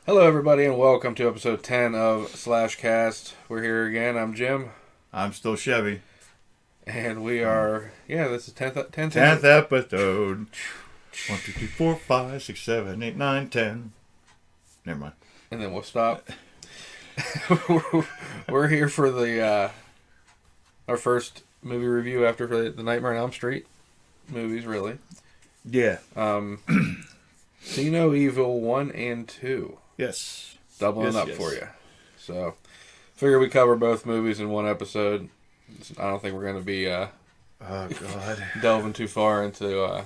Hello, everybody, and welcome to episode 10 of Slash Cast. We're here again. I'm Jim, I'm still Chevy. and we are, this is 10th 10th episode. 1, 2, 3, 4, 5, 6, 7, 8, 9, 10. Never mind. And then we'll stop. We're here for the our first movie review after the Nightmare on Elm Street movies, really. Yeah. See No Evil 1 and 2. Yes. Doubling up for you. So, figure we cover both movies in one episode. I don't think we're going to be Oh, God. delving too far into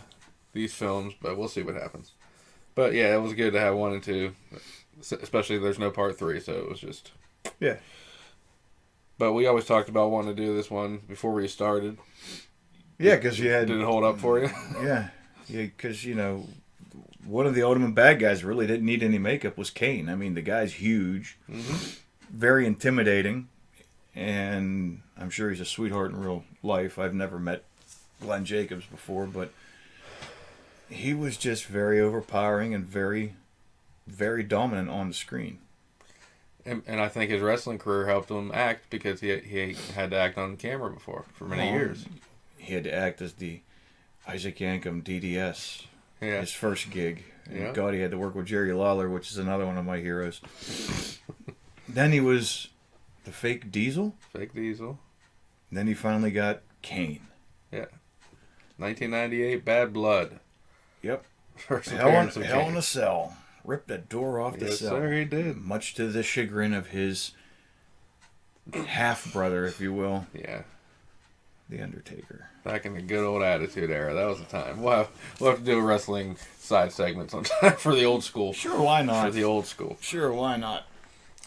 these films, but we'll see what happens. But yeah, it was good to have 1 and 2, especially there's no part 3, so it was just... Yeah. But we always talked about wanting to do this one before we started. Yeah, because you had... Did it hold up for you? Yeah. Yeah, because, one of the ultimate bad guys really didn't need any makeup was Kane. I mean, the guy's huge, very intimidating, and I'm sure he's a sweetheart in real life. I've never met Glenn Jacobs before, but he was just very overpowering and very, very dominant on the screen. And I think his wrestling career helped him act because he had to act on camera before for many years. He had to act as the Isaac Yankem DDS. Yeah. His first gig. And Yeah. God, he had to work with Jerry Lawler, which is another one of my heroes. Then he was the fake Diesel. Fake Diesel. Then he finally got Kane. Yeah. 1998, Bad Blood. Yep. First Hell appearance of in Kane. a Cell. Ripped the door off the Yes, cell. sir, he did. Much to the chagrin of his half-brother, if you will. Yeah. The Undertaker. Back in the good old Attitude Era. That was the time. We'll have to do a wrestling side segment sometime for the old school. Sure, why not? For the old school. Sure, why not?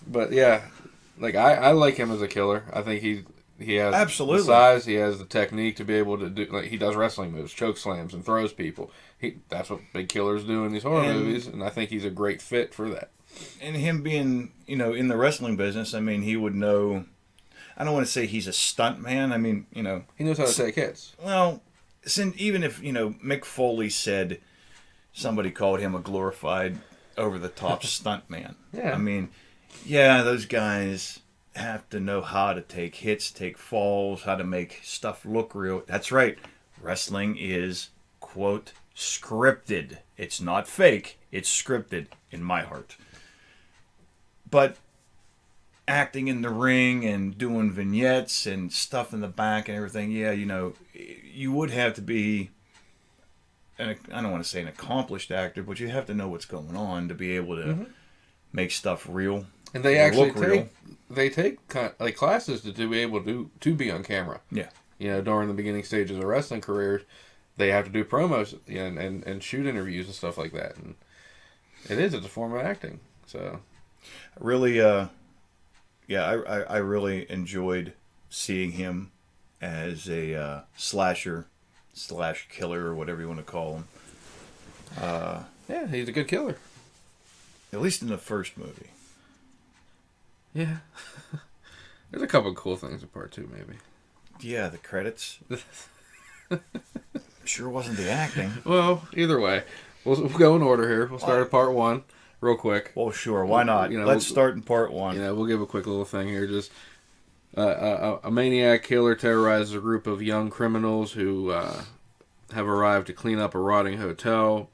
But yeah, like I like him as a killer. I think he has Absolutely. the size, he has the technique to be able to do. Like he does wrestling moves, choke slams, and throws people. That's what big killers do in these horror movies, and I think he's a great fit for that. And him being, in the wrestling business, I mean, he would know. I don't want to say he's a stunt man. I mean, he knows how to take hits. Well, even if, Mick Foley said somebody called him a glorified, over-the-top stunt man. Yeah. I mean, yeah, those guys have to know how to take hits, take falls, how to make stuff look real. That's right. Wrestling is, quote, scripted. It's not fake. It's scripted in my heart. But acting in the ring and doing vignettes and stuff in the back and everything, yeah, you would have to be, I don't want to say an accomplished actor, but you have to know what's going on to be able to make stuff real. And they actually take like classes to be able to be on camera. Yeah. During the beginning stages of wrestling careers, they have to do promos and shoot interviews and stuff like that. And it's a form of acting. So really, I really enjoyed seeing him as a slasher / killer or whatever you want to call him. yeah, he's a good killer. At least in the first movie. Yeah. There's a couple of cool things in part 2, maybe. Yeah, the credits. Sure wasn't the acting. Well, either way, we'll go in order here. We'll start at part 1 real quick. Well, sure, why not? Let's start in part 1. We'll give a quick little thing here. Just a maniac killer terrorizes a group of young criminals who have arrived to clean up a rotting hotel.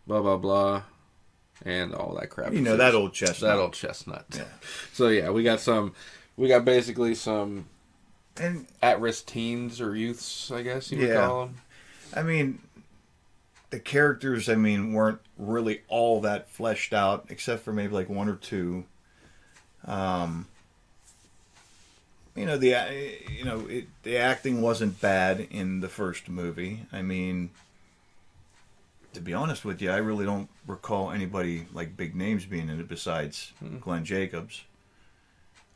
Blah blah blah, and all that crap. That old chestnut. That old chestnut. Yeah. So yeah, we got basically some And at-risk teens or youths, I guess you would call them. I mean, the characters, weren't really all that fleshed out, except for maybe like 1 or 2. The acting wasn't bad in the first movie. I mean, to be honest with you, I really don't recall anybody like big names being in it besides Glenn Jacobs.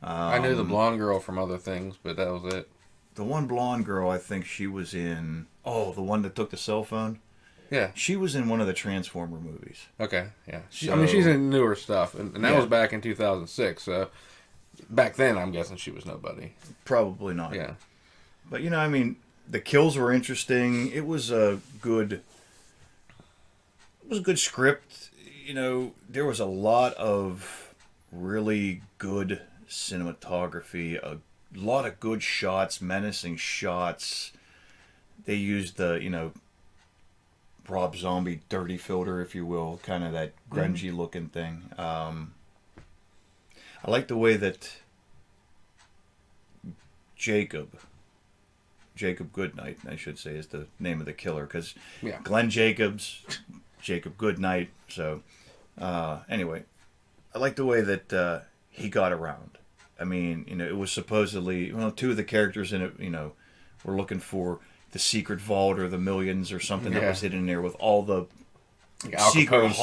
I knew the blonde girl from other things, but that was it. The one blonde girl, I think she was in... Oh, the one that took the cell phone? Yeah. She was in one of the Transformer movies. Okay, yeah. So, she's in newer stuff, and that Yeah. was back in 2006, so back then I'm guessing she was nobody. Probably not. Yeah. But, the kills were interesting. It was a good script. there was a lot of really good cinematography, a lot of good shots, menacing shots. They used the Rob Zombie dirty filter, if you will, kind of that grungy looking thing. I like the way that Jacob Goodnight, I should say, is the name of the killer, because Glenn Jacobs, Jacob Goodnight. So anyway, I like the way that he got around. I mean, it was supposedly, two of the characters in it, were looking for the secret vault or the millions or something that was hidden there with all the secret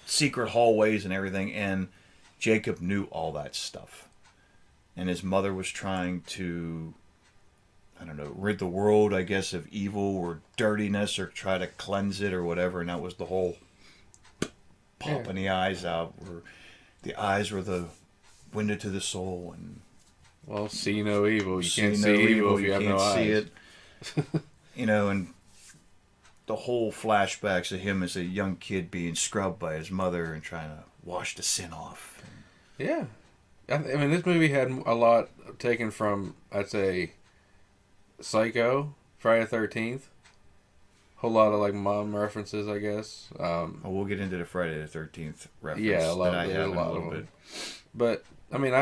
secret hallways and everything. And Jacob knew all that stuff. And his mother was trying to, I don't know, rid the world, I guess, of evil or dirtiness, or try to cleanse it or whatever. And that was the whole popping the eyes out, where the eyes were the window to the soul. And well, see no evil. You can't see evil if you have no eyes. See it. And the whole flashbacks of him as a young kid being scrubbed by his mother and trying to wash the sin off. Yeah. I mean, this movie had a lot taken from, I'd say, Psycho, Friday the 13th. Whole lot of, mom references, I guess. We'll get into the Friday the 13th reference. Yeah, a lot of it. But, I mean,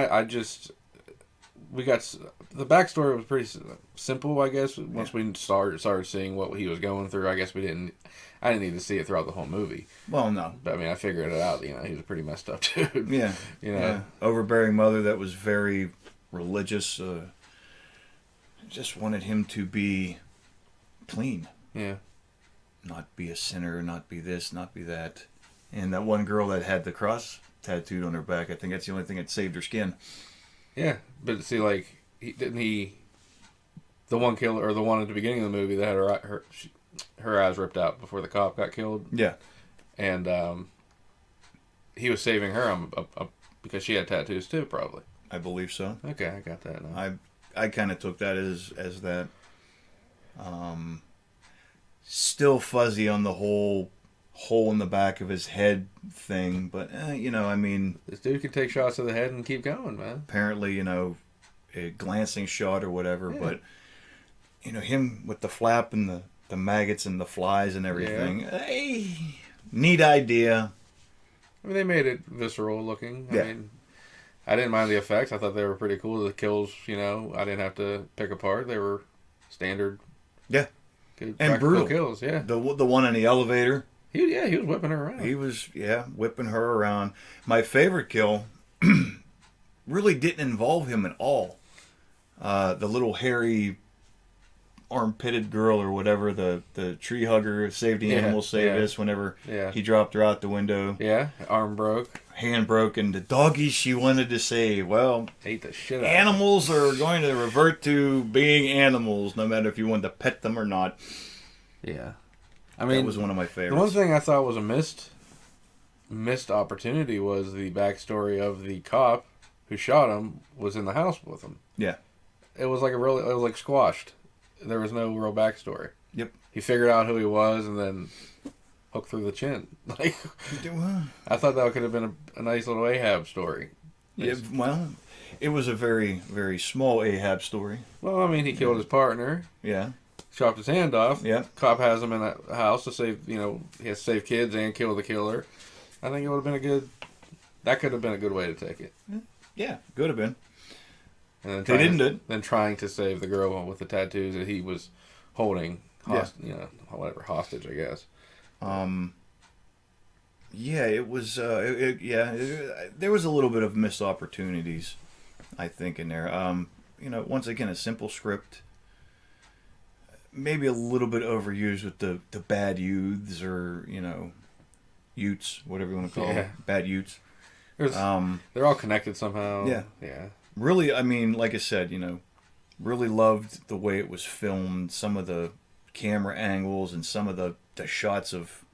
we got, the backstory was pretty simple, I guess. Once we started seeing what he was going through, I guess I didn't need to see it throughout the whole movie. Well, no. But, I mean, I figured it out. He was a pretty messed up dude. Yeah. Overbearing mother that was very religious. Just wanted him to be clean. Yeah. Not be a sinner, not be this, not be that. And that one girl that had the cross tattooed on her back, I think that's the only thing that saved her skin. Yeah, but see, the one killer, or the one at the beginning of the movie that had her eyes ripped out before the cop got killed. Yeah. And he was saving her because she had tattoos too, probably. I believe so. Okay, I got that now. I kind of took that as that. Still fuzzy on the whole hole in the back of his head thing, but I mean, this dude can take shots to the head and keep going, man. Apparently, a glancing shot or whatever, but him with the flap and the maggots and the flies and everything. Hey, neat idea. I mean, they made it visceral looking. I mean, I didn't mind the effects. I thought they were pretty cool. The kills, I didn't have to pick apart. They were standard. Yeah. Good, and brutal kills. Yeah. The one in the elevator. He was whipping her around. He was, whipping her around. My favorite kill really didn't involve him at all. The little hairy, armpitted girl or whatever, the tree hugger, saved the animals, saved us whenever he dropped her out the window. Yeah, arm broke. Hand broke, and the doggies she wanted to save. Well, ate the shit out animals are going to revert to being animals, no matter if you want to pet them or not. Yeah. I mean, that was one of my favorites. The one thing I thought was a missed opportunity was the backstory of the cop who shot him was in the house with him. Yeah. It was like squashed. There was no real backstory. Yep. He figured out who he was and then hooked through the chin. I thought that could have been a nice little Ahab story. Yeah, well, it was a very, very small Ahab story. Well, I mean, he killed his partner. Yeah. Chopped his hand off. Yeah. Cop has him in that house to save, he has to save kids and kill the killer. I think it would have been that could have been a good way to take it. Yeah, could have been. And they didn't do it. Then trying to save the girl with the tattoos that he was holding, hostage, I guess. Yeah, it was. There was a little bit of missed opportunities, I think, in there. Once again, a simple script. Maybe a little bit overused with the bad youths or Utes, whatever you want to call them, bad Utes. They're all connected somehow. Yeah. Really, I mean, like I said, really loved the way it was filmed. Some of the camera angles and some of the shots of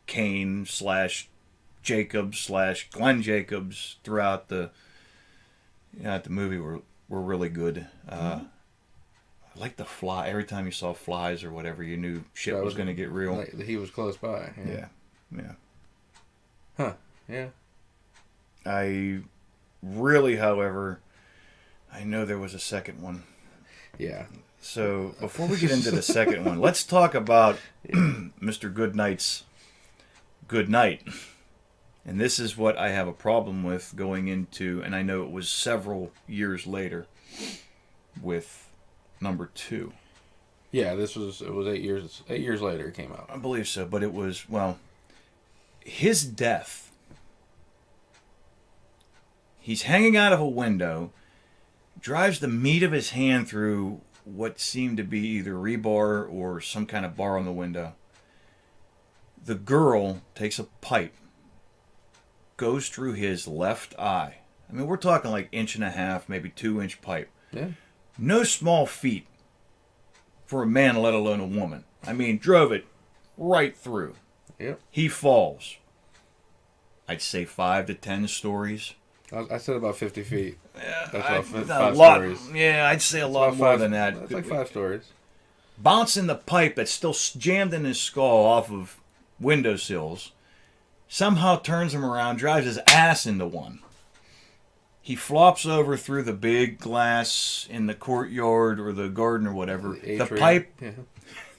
Kane / Jacobs / Glenn Jacobs throughout the movie were really good. I like the fly. Every time you saw flies or whatever, you knew shit was going to get real. He was close by. Yeah. Yeah. I really, however, I know there was a second one. Yeah. So before we get into the second one, let's talk about Mr. Goodnight's Good Night. And this is what I have a problem with going into, and I know it was several years later, with number 2. Yeah, it was 8 years later it came out. I believe so, but it was, well, his death. He's hanging out of a window, drives the meat of his hand through what seemed to be either rebar or some kind of bar on the window. The girl takes a pipe, goes through his left eye. I mean, we're talking like 1.5 inch, maybe 2 inch pipe. Yeah. No small feat for a man, let alone a woman. I mean, drove it right through. Yep. He falls. I'd say 5 to 10 stories. I said about 50 feet. Yeah, That's about a 5 lot. stories. Yeah, I'd say a lot more than that. That's like 5 stories. Bouncing the pipe that's still jammed in his skull off of windowsills. Somehow turns him around, drives his ass into one. He flops over through the big glass in the courtyard or the garden or whatever. The pipe,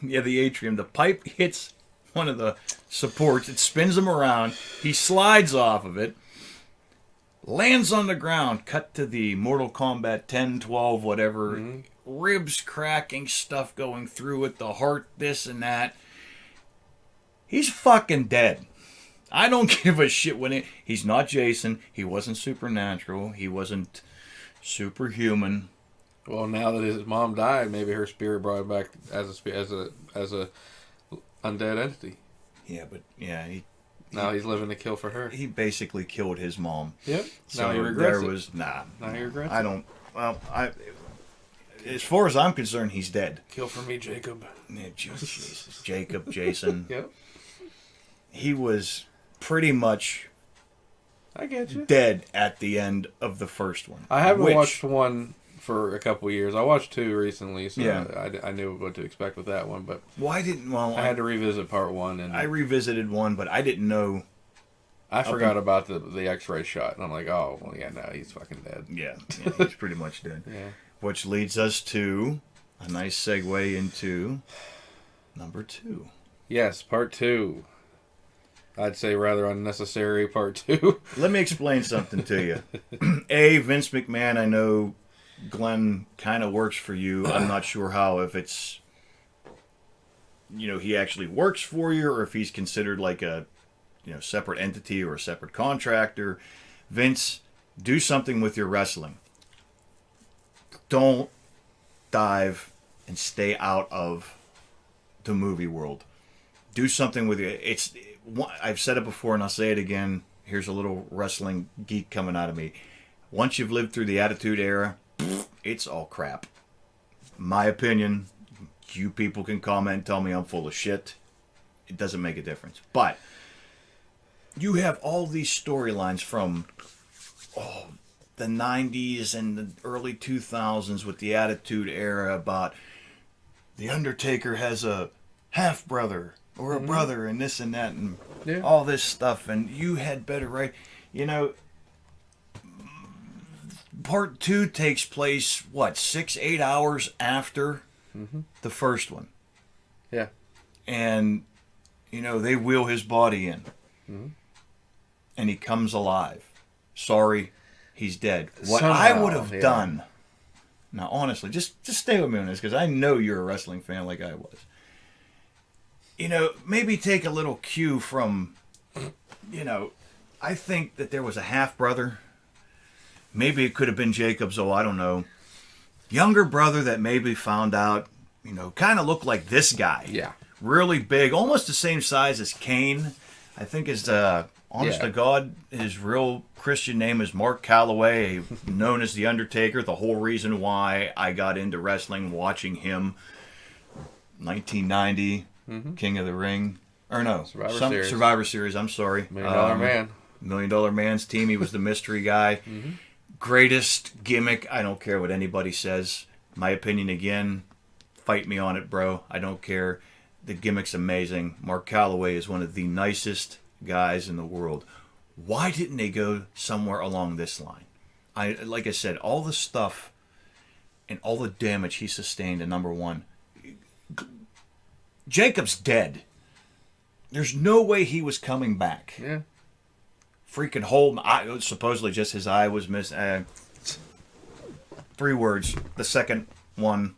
yeah, the atrium. The pipe hits one of the supports. It spins him around. He slides off of it. Lands on the ground, cut to the Mortal Kombat 10, 12, whatever. Mm-hmm. Ribs cracking, stuff going through it, the heart, this and that. He's fucking dead. I don't give a shit when he's not Jason. He wasn't supernatural. He wasn't superhuman. Well, now that his mom died, maybe her spirit brought him back as a undead entity. Yeah, but yeah, now he's living to kill for her. He basically killed his mom. Yep. So now he regrets it. Now he regrets I don't. Well, as far as I'm concerned, he's dead. Kill for me, Jacob. Yeah, Jesus. Jacob, Jason. Yep. He was pretty much I get you. dead at the end of the first one. I haven't watched one for a couple of years. I watched 2 recently, so yeah. I knew what to expect with that one. But I had to revisit part 1. And I revisited 1, but I didn't know. I forgot about the X-ray shot, and I'm like, oh, well, yeah, no, he's fucking dead. Yeah, he's pretty much dead. Yeah. Which leads us to a nice segue into number 2. Yes, part 2. I'd say rather unnecessary part 2. Let me explain something to you. Vince McMahon, I know Glenn kind of works for you. I'm not sure how, if it's, he actually works for you or if he's considered like a, separate entity or a separate contractor. Vince, do something with your wrestling. Don't dive and stay out of the movie world. Do something with it. I've said it before and I'll say it again. Here's a little wrestling geek coming out of me. Once you've lived through the Attitude Era, it's all crap. My opinion, you people can comment and tell me I'm full of shit. It doesn't make a difference. But you have all these storylines from the 90s and the early 2000s with the Attitude Era about The Undertaker has a half-brother or a brother and this and that and all this stuff. And you had better, right? Part 2 takes place, 6-8 hours after the first one. Yeah. And, they wheel his body in. Mm-hmm. And he comes alive. Sorry, he's dead. What Somehow, I would have done... Now, honestly, just stay with me on this, because I know you're a wrestling fan like I was. Maybe take a little cue from, I think that there was a half-brother. Maybe it could have been Jacob's, I don't know. Younger brother that maybe found out, kind of looked like this guy. Yeah. Really big, almost the same size as Kane. I think his, honest to God, his real Christian name is Mark Calloway, known as The Undertaker. The whole reason why I got into wrestling, watching him, 1990, King of the Ring. Or no, Survivor Series, I'm sorry. $1 Million Man. $1 Million Man's team. He was the mystery guy. Greatest gimmick. I don't care what anybody says. My opinion again. Fight me on it, bro. I don't care. The gimmick's amazing. Mark Calloway is one of the nicest guys in the world. Why didn't they go somewhere along this line? Like I said, all the stuff and all the damage he sustained in number 1. Jacob's dead. There's no way he was coming back. Yeah. Freaking whole. Supposedly just his eye was missing. 3 words. The second one.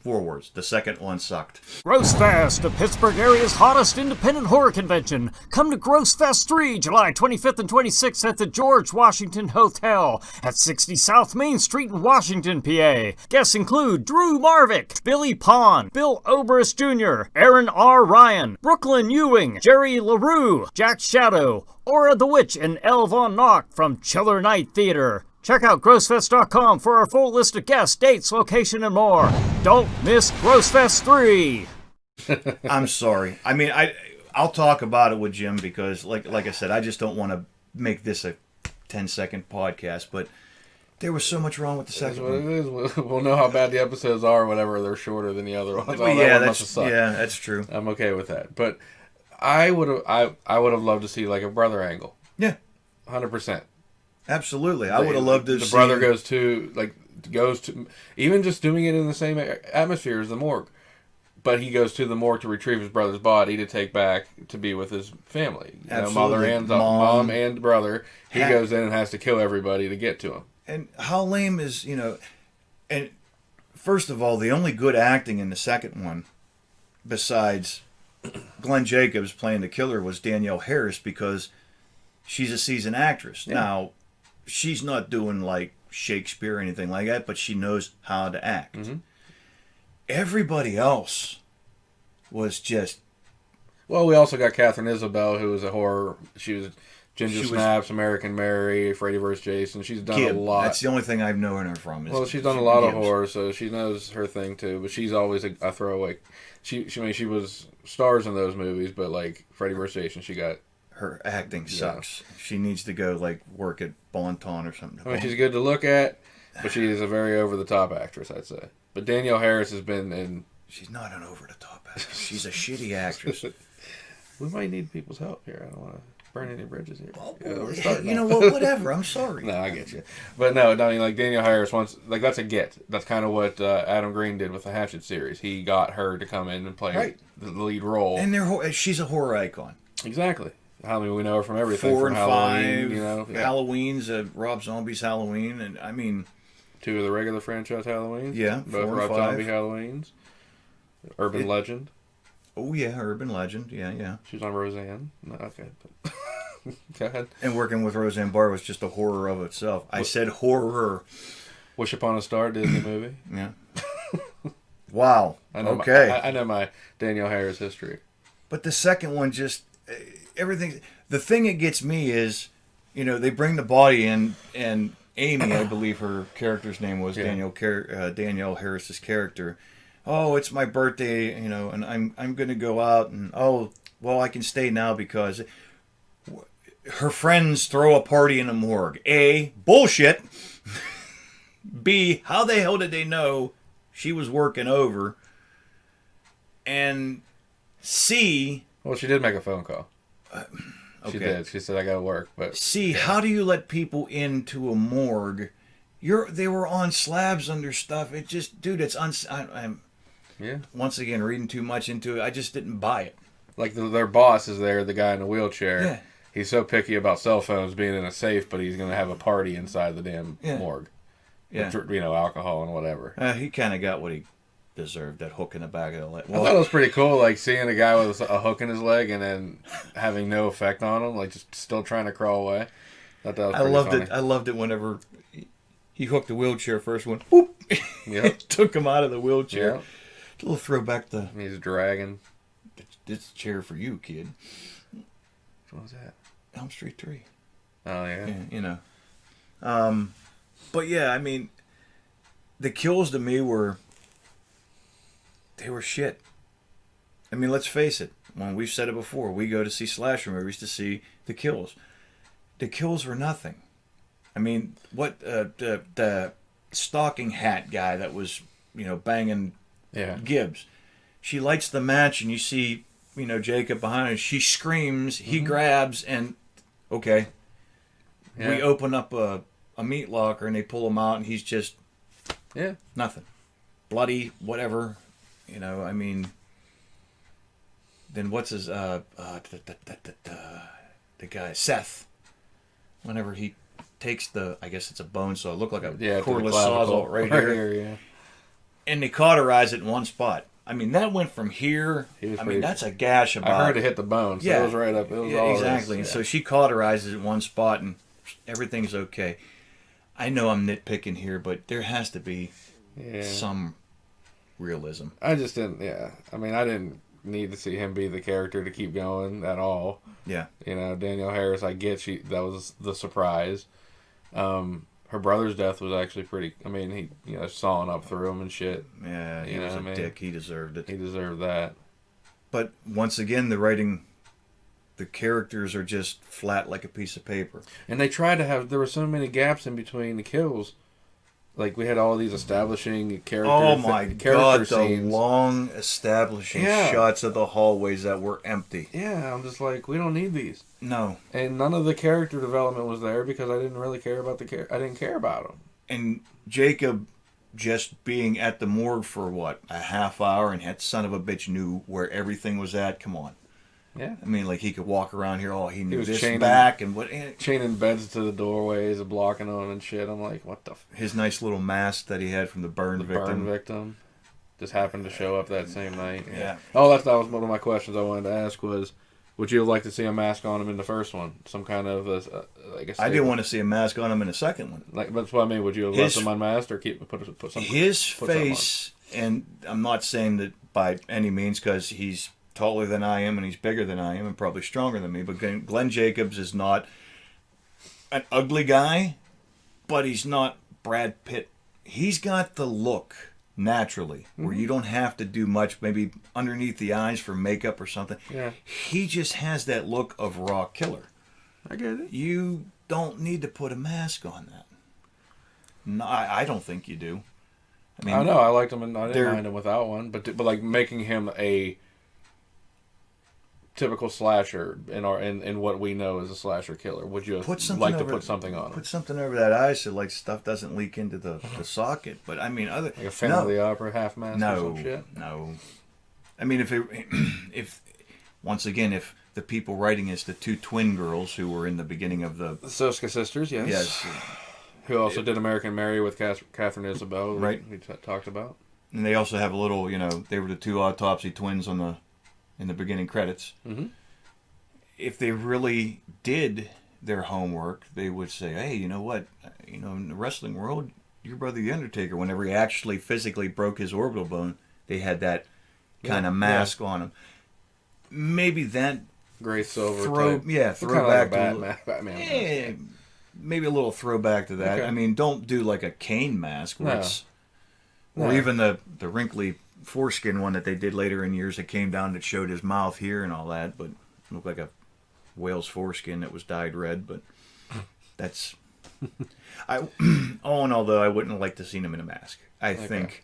4 words. The second one sucked. Gross Fest, the Pittsburgh area's hottest independent horror convention. Come to Gross Fest 3, July 25th and 26th at the George Washington Hotel at 60 South Main Street in Washington, PA. Guests include Drew Marvick, Billy Pond, Bill Oberst Jr., Aaron R. Ryan, Brooklyn Ewing, Jerry LaRue, Jack Shadow, Aura the Witch, and Elle Von Nock from Chiller Night Theater. Check out grossfest.com for our full list of guests, dates, location, and more. Don't miss Grossfest 3. I'm sorry. I mean, I'll talk about it with Jim because, like I said, I just don't want to make this a 10-second podcast. But there was so much wrong with the second one. It is. We'll know how bad the episodes are whenever they're shorter than the other ones. But yeah, that's true. I'm okay with that. But I would have loved to see like a brother angle. Yeah, 100%. Absolutely, I would have loved to. The brother goes to even just doing it in the same atmosphere as the morgue, but he goes to the morgue to retrieve his brother's body to take back to be with his family. Absolutely, Mom and brother. He goes in and has to kill everybody to get to him. And how lame is and first of all, the only good acting in the second one, besides Glenn Jacobs playing the killer, was Danielle Harris because she's a seasoned actress. Yeah. Now, she's not doing like Shakespeare or anything like that, but she knows how to act. Mm-hmm. Everybody else was just... Well, we also got Catherine Isabel, who was a horror... She was Ginger Snaps, American Mary, Freddy vs. Jason. She's done a lot. That's the only thing I've known her from. Well, she's done a lot of horror, so she knows her thing too, but she's always a throwaway. She was stars in those movies, but like Freddy vs. Jason, she got... Her acting sucks. Yeah. She needs to go like work at Bon-Ton or something. I mean, she's good to look at, but she is a very over-the-top actress, I'd say. But Danielle Harris has been in... She's not an over-the-top actress. She's a shitty actress. We might need people's help here. I don't want to burn any bridges here. Well, you know what? Whatever. I'm sorry. No, I get you. But no, I mean, like Danielle Harris wants... Like, that's a get. That's kind of what Adam Green did with the Hatchet series. He got her to come in and play the lead role. And she's a horror icon. Exactly. I mean, we know her from everything. 4 and from 5, Halloween, Halloween's Rob Zombie's Halloween, and I mean 2 of the regular franchise Halloweens. Yeah, both 4 Rob and 5. Zombie Halloweens. Urban Legend. Oh yeah, Urban Legend. Yeah. She was on Roseanne. No, okay. Go ahead. And working with Roseanne Barr was just a horror of itself. I said horror. Wish Upon a Star Disney movie. Yeah. Wow. I know I know my Danielle Harris history. But the second one just. Everything. The thing that gets me is, they bring the body in, and Amy, I believe her character's name was Danielle Harris's character. Oh, it's my birthday, and I'm going to go out, and I can stay now because her friends throw a party in a morgue. A, bullshit. B, how the hell did they know she was working over? And C, well, she did make a phone call. Okay. She did. She said, I got to work. But see, how do you let people into a morgue? They were on slabs under stuff. It just, dude, it's I'm once again reading too much into it. I just didn't buy it. Like their boss is there, the guy in the wheelchair. Yeah. He's so picky about cell phones being in a safe, but he's going to have a party inside the damn morgue. Yeah. With, alcohol and whatever. He kind of got what he deserved, that hook in the back of the leg. Well, I thought it was pretty cool, like seeing a guy with a hook in his leg and then having no effect on him, like just still trying to crawl away. I loved it. I loved it whenever he hooked the wheelchair first. Went whoop, took him out of the wheelchair. Yep. A little throwback to. He's dragging. It's a chair for you, kid. What was that? Elm Street 3. Oh yeah. But yeah, I mean, the kills to me were. They were shit. I mean, let's face it. When we've said it before, we go to see slasher movies to see the kills. The kills were nothing. I mean, what the stocking hat guy that was, banging Gibbs. She lights the match, and you see, Jacob behind her. She screams. He grabs, and Okay. Yeah. We open up a meat locker and they pull him out and he's just nothing. Bloody, whatever. You know, I mean, then what's his, the guy, Seth, whenever he takes I guess it's a bone saw, it looked like a cordless sawzall right here. Yeah. And they cauterize it in one spot. I mean, that went from here. That's a gash about. I heard it hit the bone, so it was right up. It was all exactly. This, So she cauterizes it in one spot, and everything's okay. I know I'm nitpicking here, but there has to be some realism. I just didn't. Yeah, I mean, I didn't need to see him be the character to keep going at all. Yeah. You know, Danielle Harris. I get that was the surprise. Her brother's death was actually pretty. I mean, he sawing up through him and shit. Yeah, he was a dick. He deserved it. He deserved that. But once again, the writing, the characters are just flat like a piece of paper. And they tried to have. There were so many gaps in between the kills. Like, we had all these establishing character Oh my God, scenes. the long establishing shots of the hallways that were empty. Yeah, I'm just like, we don't need these. No. And none of the character development was there because I didn't really care about I didn't care about them. And Jacob just being at the morgue for, a half hour, and that son of a bitch knew where everything was at. Come on. Yeah. I mean, like, he could walk around here, he knew was this chaining, back and what. Chaining beds to the doorways and blocking them and shit. I'm like, what the His nice little mask that he had from the burn victim just happened to show up that same night. Yeah. Oh, that was one of my questions I wanted to ask was, would you have liked to see a mask on him in the first one? Some kind of, I didn't want to see a mask on him in the second one. Like, that's what I mean. Would you have left him unmasked or put something? His face, and I'm not saying that by any means, because he's taller than I am and he's bigger than I am and probably stronger than me, but Glenn Jacobs is not an ugly guy, but he's not Brad Pitt. He's got the look naturally where you don't have to do much, maybe underneath the eyes for makeup or something. Yeah. He just has that look of raw killer. I get it. You don't need to put a mask on that. No, I don't think you do. I mean, I know I liked him and I didn't mind him without one, but like making him a typical slasher in what we know as a slasher killer, would you have liked to put something on him? Put something over that eye so like stuff doesn't leak into the socket. But I mean, like a Phantom of the Opera half mask or some shit? No. I mean, if once again, if the people writing is the two twin girls who were in the beginning of the Soska sisters, yes, who also did American Mary with Catherine Isabel, right? We talked about, and they also have a little, they were the two autopsy twins in the beginning credits. Mm-hmm. If they really did their homework, they would say, hey, you know what? In the wrestling world, your brother The Undertaker, whenever he actually physically broke his orbital bone, they had that kind of mask on him. Maybe that gray silver throwback to Batman. Maybe a little throwback to that. Okay. I mean, don't do like a Kane mask or even the wrinkly foreskin one that they did later in years that came down that showed his mouth here and all that, but looked like a whale's foreskin that was dyed red. But that's all in all, though, I wouldn't like to see him in a mask. I think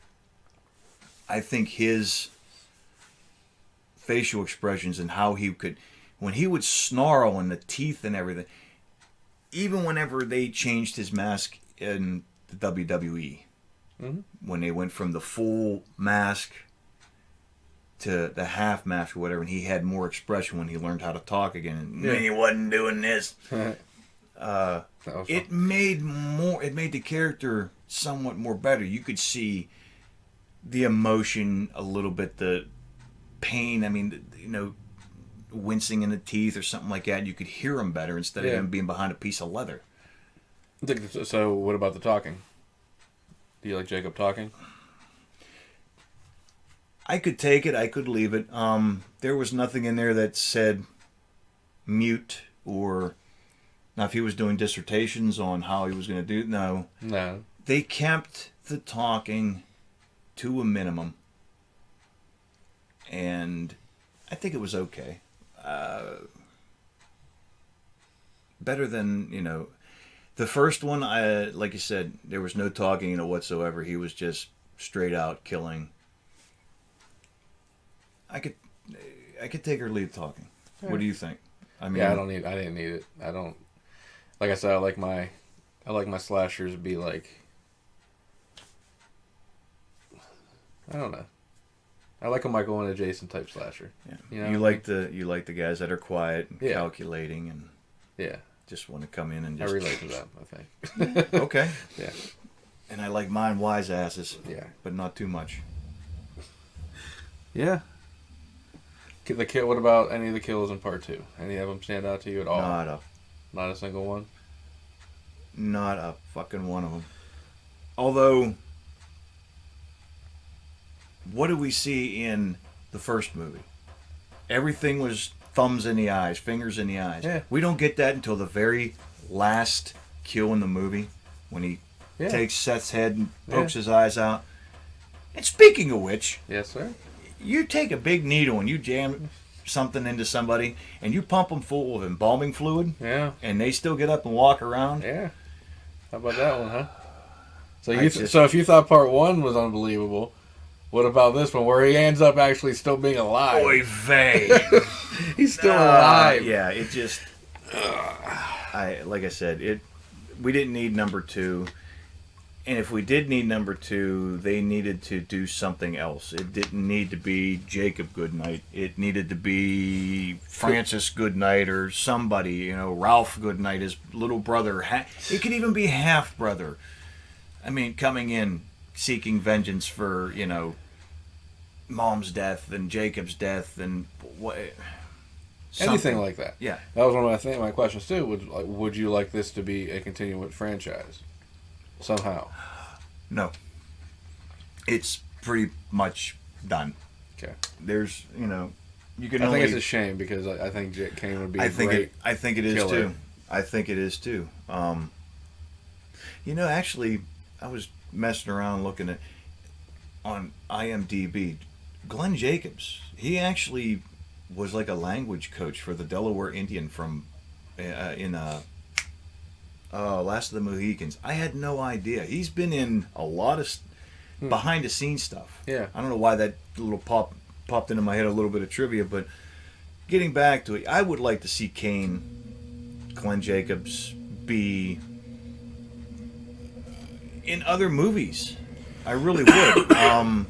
his facial expressions and how he could, when he would snarl and the teeth and everything, even whenever they changed his mask in the WWE. Mm-hmm. When they went from the full mask to the half mask or whatever, and he had more expression when he learned how to talk again, and he wasn't doing this. It made the character somewhat more better. You could see the emotion a little bit, the pain. I mean, wincing in the teeth or something like that. You could hear him better instead of him being behind a piece of leather. So, what about the talking? Do you like Jacob talking? I could take it. I could leave it. There was nothing in there that said mute or... Now, if he was doing dissertations on how he was going to do... No. They kept the talking to a minimum. And I think it was okay. Better than, The first one, like you said, there was no talking, whatsoever. He was just straight out killing. I could take or leave talking. Yeah. What do you think? I mean, yeah, I didn't need it. I don't. Like I said, I like my slashers to be like. I don't know. I like a Michael and a Jason type slasher. Yeah. You know you like the guys that are quiet and calculating and yeah, just want to come in and just. I relate to that. I think. Okay. Yeah. And I like mine wise asses. Yeah. But not too much. Yeah. The kill. What about any of the kills in part 2? Any of them stand out to you at all? Not a single one. Not a fucking one of them. Although, what do we see in the first movie? Everything was thumbs in the eyes, fingers in the eyes. Yeah. We don't get that until the very last kill in the movie when he takes Seth's head and pokes his eyes out. And speaking of which, yes, sir. You take a big needle and you jam something into somebody and you pump them full of embalming fluid. Yeah. And they still get up and walk around. Yeah. How about that one, huh? So so if you thought part 1 was unbelievable, what about this one where he ends up actually still being alive? Oy vey. He's still alive. Yeah, it just like I said, we didn't need number 2. And if we did need number 2, they needed to do something else. It didn't need to be Jacob Goodnight. It needed to be Francis Goodnight or somebody, Ralph Goodnight, his little brother. It could even be half-brother. I mean, coming in, seeking vengeance for, Mom's death and Jacob's death and what... Anything like that. Yeah. That was one of my questions, too. Would you like this to be a continuing franchise? Somehow. No. It's pretty much done. Okay. There's, you can I think it's a shame because I think Kane would be great I think it is killer. too. I think it is too. Actually, I was messing around looking at on IMDb. Glenn Jacobs, he actually was like a language coach for the Delaware Indian from Last of the Mohicans. I had no idea. He's been in a lot of behind the scenes stuff. Yeah. I don't know why that little popped into my head, a little bit of trivia, but getting back to it, I would like to see Glenn Jacobs be in other movies. I really would.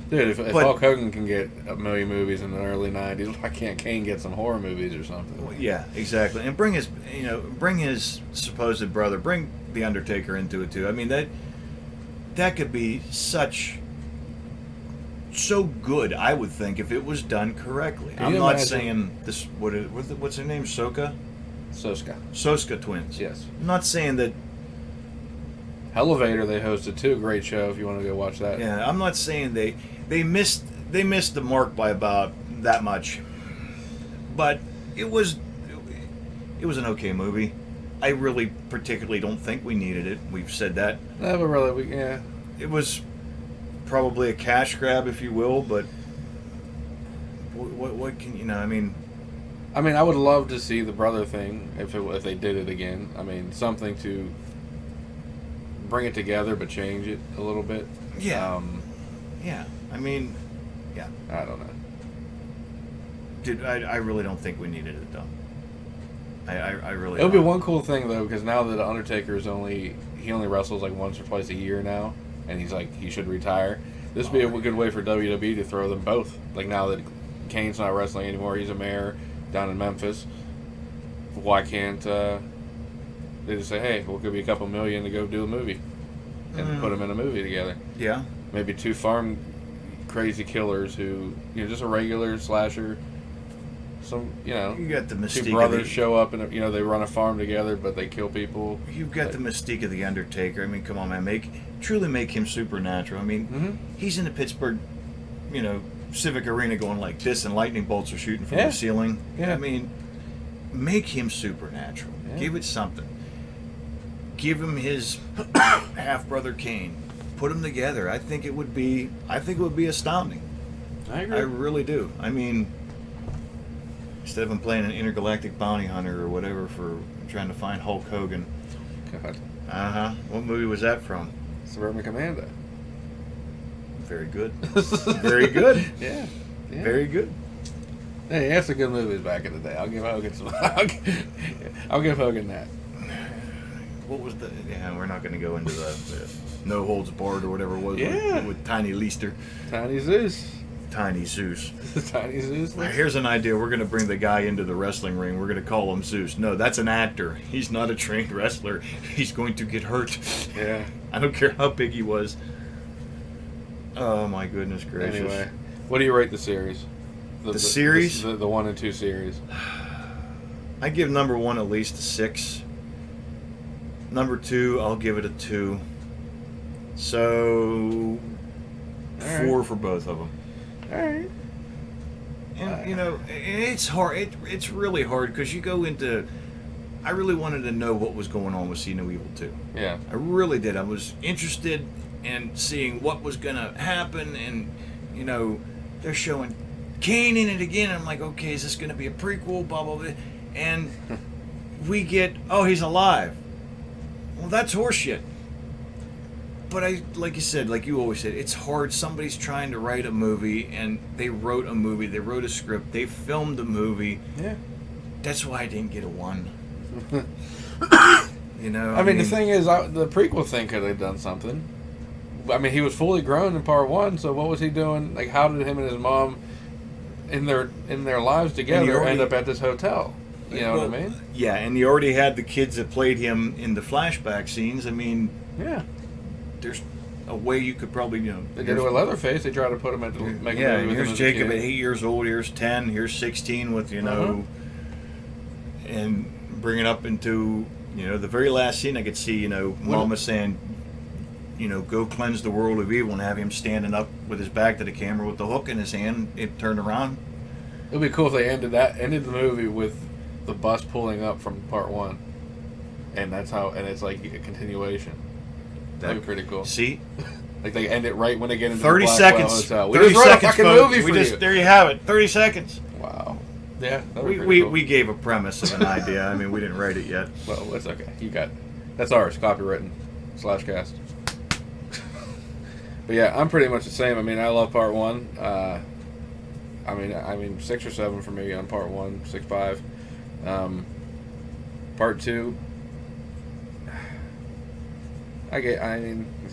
Dude, if Hulk Hogan can get a million movies in the early 90s, why can't Kane get some horror movies or something? Yeah, exactly. And bring his supposed brother, bring The Undertaker into it too. I mean, that could be so good, I would think, if it was done correctly. I'm not saying this, what's her name, Soska twins. Yes. I'm not saying that. Elevator they hosted too, great show if you want to go watch that. Yeah, I'm not saying they missed the mark by about that much, but it was an okay movie. I really particularly don't think we needed it. We've said that. No, but really, It was probably a cash grab, if you will, but what can I mean, I would love to see the brother thing if they did it again. I mean, something to bring it together but change it a little bit. Yeah. Yeah. I mean, yeah. I don't know. Dude, I really don't think we needed it though. I really. It would be one cool thing though, because now that the Undertaker only wrestles like once or twice a year now, and he should retire. This would be a good way for WWE to throw them both. Like now that Kane's not wrestling anymore, he's a mayor down in Memphis. Why can't they just say, hey, we'll give you a couple million to go do a movie, and put them in a movie together? Yeah. Maybe two farm crazy killers who, just a regular slasher. Some, you got the mystique. Two brothers show up and they run a farm together, but they kill people. You've got the mystique of the Undertaker. I mean, come on, man, truly make him supernatural. I mean, he's in the Pittsburgh, Civic Arena going like this, and lightning bolts are shooting from the ceiling. Yeah. I mean, make him supernatural. Yeah. Give it something. Give him his half brother Kane. Put them together. I think it would be astounding. I agree. I really do. I mean, instead of him playing an intergalactic bounty hunter or whatever for trying to find Hulk Hogan. God. What movie was that from? Suburban Commando. Very good. Very good. Yeah. Very good. Hey, he had some good movies back in the day. I'll give Hogan some. I'll give Hogan that. What was the? Yeah, we're not going to go into the No Holds Barred or whatever it was. Yeah. With Tiny Leister. Tiny Zeus. Tiny Zeus. Tiny Zeus. Here's an idea. We're going to bring the guy into the wrestling ring. We're going to call him Zeus. No, that's an actor. He's not a trained wrestler. He's going to get hurt. Yeah. I don't care how big he was. Oh, my goodness gracious. Anyway, what do you rate the series? The series? The 1 and 2 series. I give number 1 at least a 6. Number 2, I'll give it a 2. So, 4 for both of them. All right. And, you know, it's hard. It's really hard because you go into... I really wanted to know what was going on with See No Evil 2. Yeah. I really did. I was interested in seeing what was going to happen. And, you know, they're showing Kane in it again. I'm like, okay, is this going to be a prequel? Blah, blah, blah. And we get, oh, he's alive. Well, that's horseshit. But like you said, like you always said, it's hard. Somebody's trying to write a movie, and they wrote a movie. They wrote a script. They filmed a movie. Yeah. That's why I didn't get a 1. You know. I mean, the thing is, the prequel thing could have done something. I mean, he was fully grown in part 1, so what was he doing? Like, how did him and his mom, in their lives together, end up at this hotel? You know what I mean? Yeah, and you already had the kids that played him in the flashback scenes. I mean, yeah. There's a way you could probably, you know... They did it with Leatherface. They tried to put him into... Yeah, here's Jacob at 8 years old. Here's 10. Here's 16 with, you know... And bring it up into, you know, the very last scene I could see, you know, Mama saying, you know, go cleanse the world of evil, and have him standing up with his back to the camera with the hook in his hand. It turned around. It would be cool if they ended the movie with the bus pulling up from part 1. And that's how... And it's like a continuation. That'd be pretty cool. See? Like they end it right when they get into 30 the seconds. Hotel. We 30 just wrote seconds, a fucking folks. movie for you. There you have it. 30 seconds. Wow. Yeah. We gave a premise of an idea. I mean, we didn't write it yet. Well, it's okay. You got it. That's ours. Copywritten. /cast. But yeah, I'm pretty much the same. I mean, I love part 1. I mean 6 or 7 for me on part 1. 6.5. Part 2.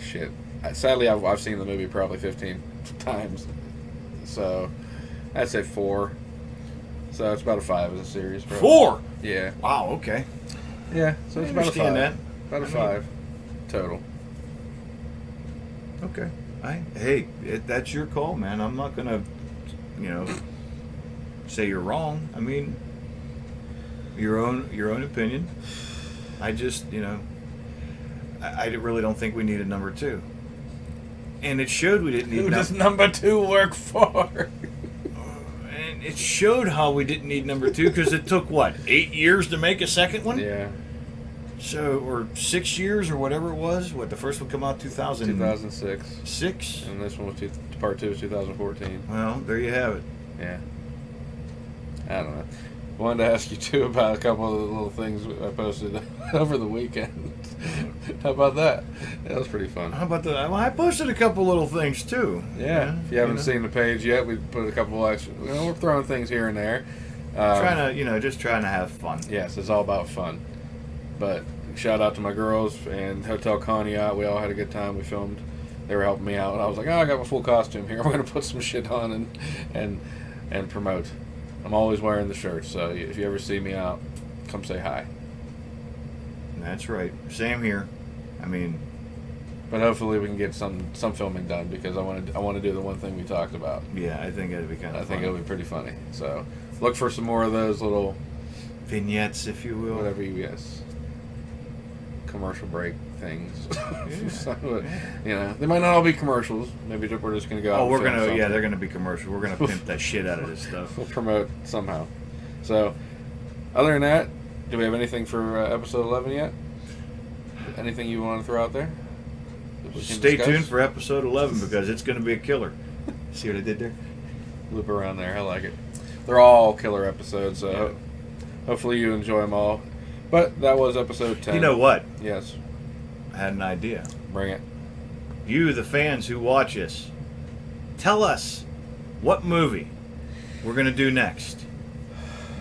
Shit. Sadly, I've seen the movie probably 15 times, so I'd say 4. So it's about a 5 as a series. Probably. 4. Yeah. Wow. Okay. Yeah. So it's about a 5. That. About a 5 total. Okay. Hey, that's your call, man. I'm not gonna, you know, say you're wrong. I mean, your own opinion. I just, you know. I really don't think we needed number 2. And it showed we didn't need... Who does number 2 work for? And it showed how we didn't need number 2, because it took, what, 8 years to make a second one? Yeah. So, or 6 years, or whatever it was. What, the first one come out 2006. 6? And this one was part 2 was 2014. Well, there you have it. Yeah. I don't know. I wanted to ask you, too, about a couple of the little things I posted over the weekend. How about that? That was pretty fun. How about that? Well, I posted a couple little things, too. Yeah. If you haven't seen the page yet, we put a couple extra... You know, we're throwing things here and there. Just trying to have fun. Yes, it's all about fun. But shout out to my girls and Hotel Conneaut. We all had a good time. We filmed. They were helping me out. I was like, I got my full costume here. We're going to put some shit on and promote. I'm always wearing the shirt, so if you ever see me out, come say hi. That's right. Same here. I mean, but hopefully we can get some filming done, because I want to do the one thing we talked about. Yeah, I think it'd be kind of. I think it'll be pretty funny. So look for some more of those little vignettes, if you will. Whatever you guess. Commercial break things. Yeah. You know, they might not all be commercials. Maybe we're just gonna go out. Oh, they're gonna be commercial. We're gonna pimp that shit out of this stuff. We'll promote somehow. So, other than that, do we have anything for episode 11 yet? Anything you want to throw out there? Stay tuned for episode 11, because it's gonna be a killer. See what I did there? Loop around there. I like it. They're all killer episodes, so hopefully you enjoy them all. But that was episode 10. You know what? Yes. I had an idea. Bring it. You, the fans who watch us, tell us what movie we're going to do next.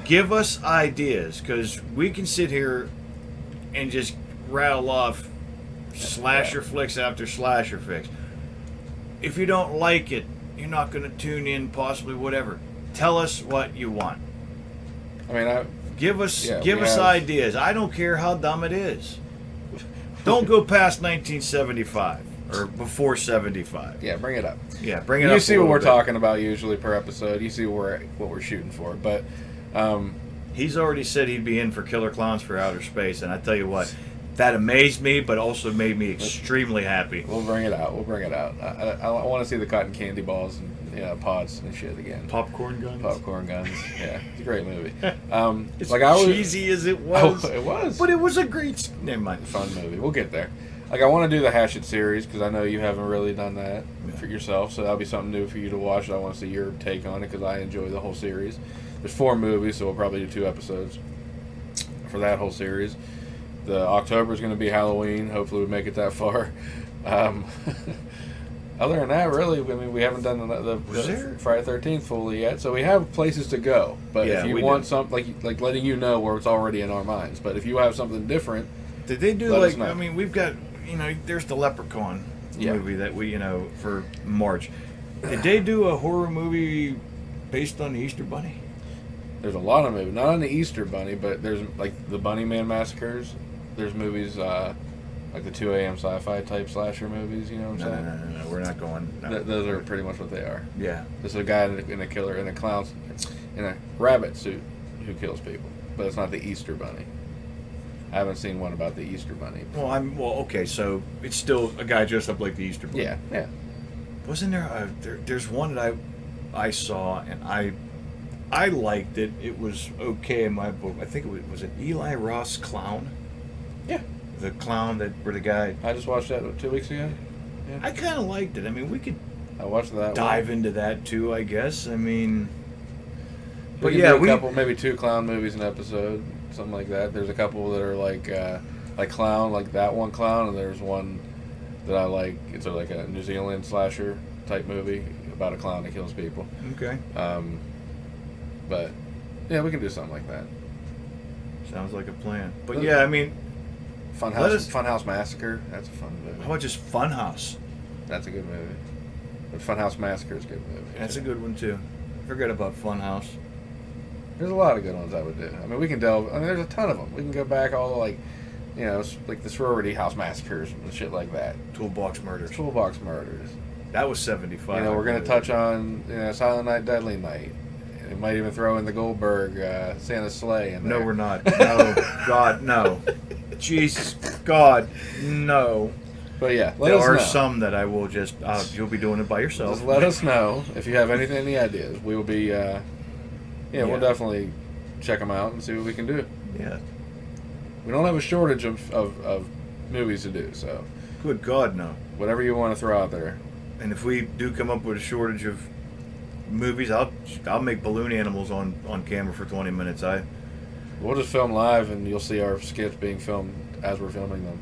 give us ideas, because we can sit here and just rattle off slasher flicks after slasher flicks. If you don't like it, you're not going to tune in, possibly whatever. Tell us what you want. I mean, give us ideas. I don't care how dumb it is. Don't go past 1975 or before 75. Yeah, bring it up. Yeah, bring it up. You see what we're talking about usually per episode. You see what we're shooting for. But he's already said he'd be in for Killer Clowns for Outer Space, and I tell you what, that amazed me, but also made me extremely happy. We'll bring it out. I want to see the cotton candy balls and pods and shit again. Popcorn guns. Yeah, it's a great movie. It's cheesy as it was. Oh, it was. But it was a great, never mind, fun movie. We'll get there. Like, I want to do the Hash It series because I know you haven't really done that for yourself, so that'll be something new for you to watch. I want to see your take on it because I enjoy the whole series. There's 4 movies, so we'll probably do 2 episodes for that whole series. The October is going to be Halloween. Hopefully we make it that far. Other than that, really, I mean, we haven't done the Friday the 13th fully yet, so we have places to go. But if you want something, like letting you know where it's already in our minds. But if you have something different, did they do I mean, we've got, there's the Leprechaun movie that we, for March. Did they do a horror movie based on the Easter Bunny? There's a lot of movies, not on the Easter Bunny, but there's like the Bunny Man Massacres. There's movies like the 2 a.m. sci-fi type slasher movies. You know what I'm saying? No, we're not going. No. Those are pretty much what they are. Yeah. This is a guy in a clown in a rabbit suit who kills people, but it's not the Easter Bunny. I haven't seen one about the Easter Bunny. Okay, so it's still a guy dressed up like the Easter Bunny. Yeah. Wasn't there? There's one that I saw and I liked it. It was okay in my book. I think it was an Eli Ross Clown. Yeah. The clown where the guy. I just watched that 2 weeks ago. Yeah. I kind of liked it. I mean, we could. I watched that. Dive into that too, I guess. I mean. But yeah, we couple, maybe 2 clown movies an episode, something like that. There's a couple that are like clown, like that one clown, and there's one that I like. It's like a New Zealand slasher type movie about a clown that kills people. Okay. But yeah, we can do something like that. Sounds like a plan. But yeah, I mean, Funhouse Massacre. That's a fun movie. How about just Funhouse? That's a good movie. But Funhouse Massacre is a good movie. That's a good one too. Forget about Funhouse. There's a lot of good ones I would do. I mean, we can delve. I mean, there's a ton of them. We can go back all the like the sorority house massacres and shit like that. Toolbox Murders. That was 75. We're going to touch on Silent Night, Deadly Night. We might even throw in the Goldberg Santa Sleigh in there. No, we're not. No, God, no. Jesus, God, no. But yeah, there are some that I will just. You'll be doing it by yourself. Just let us know if you have any ideas. We will be. We'll definitely check them out and see what we can do. Yeah. We don't have a shortage of movies to do, so. Good God, no. Whatever you want to throw out there. And if we do come up with a shortage of movies, I'll make balloon animals on camera for 20 minutes. We'll just film live, and you'll see our skits being filmed as we're filming them.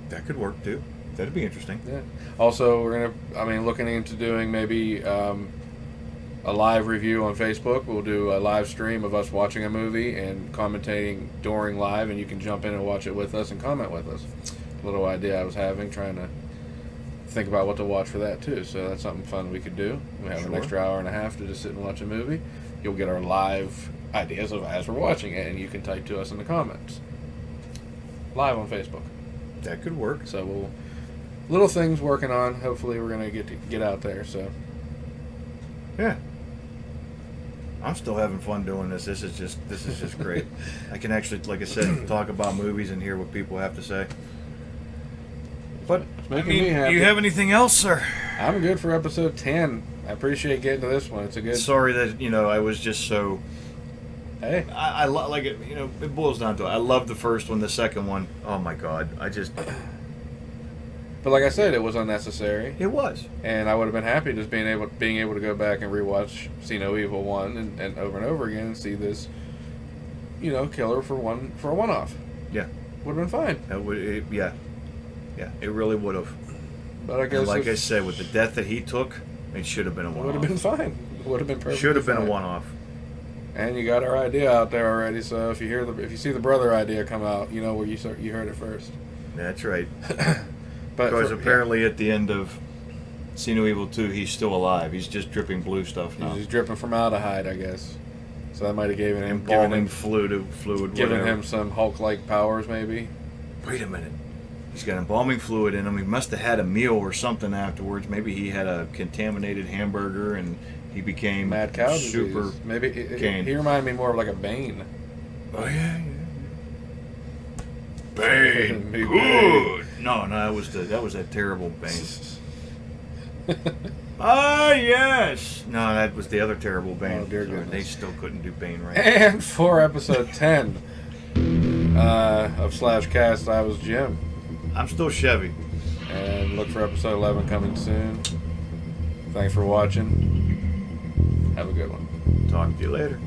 That could work too. That'd be interesting. Yeah. Also, we're looking into doing maybe a live review on Facebook. We'll do a live stream of us watching a movie and commentating during live, and you can jump in and watch it with us and comment with us. A little idea I was having, trying to think about what to watch for that too. So that's something fun we could do. We have an extra hour and a half to just sit and watch a movie. You'll get our live ideas as we're watching it, and you can type to us in the comments. Live on Facebook. That could work. So little things working on. Hopefully we're gonna get out there. So yeah. I'm still having fun doing this. This is just great. I can actually, like I said, talk about movies and hear what people have to say. But it's making me happy. Do you have anything else, sir? I'm good for episode 10. I appreciate getting to this one. It's a good. Sorry that I was just so. Hey, I like it. It boils down to it. I love the first one. The second one, oh my God, I just. But like I said, it was unnecessary. It was, and I would have been happy just being able to go back and rewatch See No Evil 1 and over and over again and see this, killer for a one-off. Yeah, would have been fine. That would, yeah, it really would have. But I guess, like I said, with the death that he took, it should have been a one-off. Would have been fine. Would have been perfect. Should have been a one-off. And you got our idea out there already. So if you see the brother idea come out, you know where you heard it first. That's right. But Because apparently at the end of See No Evil 2, he's still alive. He's just dripping blue stuff now. he's dripping formaldehyde, I guess. So that might have given Embalming fluid, giving whatever. him some Hulk-like powers, maybe. Wait a minute. He's got embalming fluid in him. He must have had a meal or something afterwards. Maybe he had a contaminated hamburger and he became Mad cow super. disease. Maybe Kane. he reminded me more of like a Bane. Oh yeah. Bane. Big Good. No, that was a terrible Bane. Ah, yes. No, that was the other terrible Bane. Oh, dear So goodness. they still couldn't do Bane right. And for episode 10 of /cast, I was Jim. I'm still Chevy. And look for episode 11 coming soon. Thanks for watching. Have a good one. Talk to you later.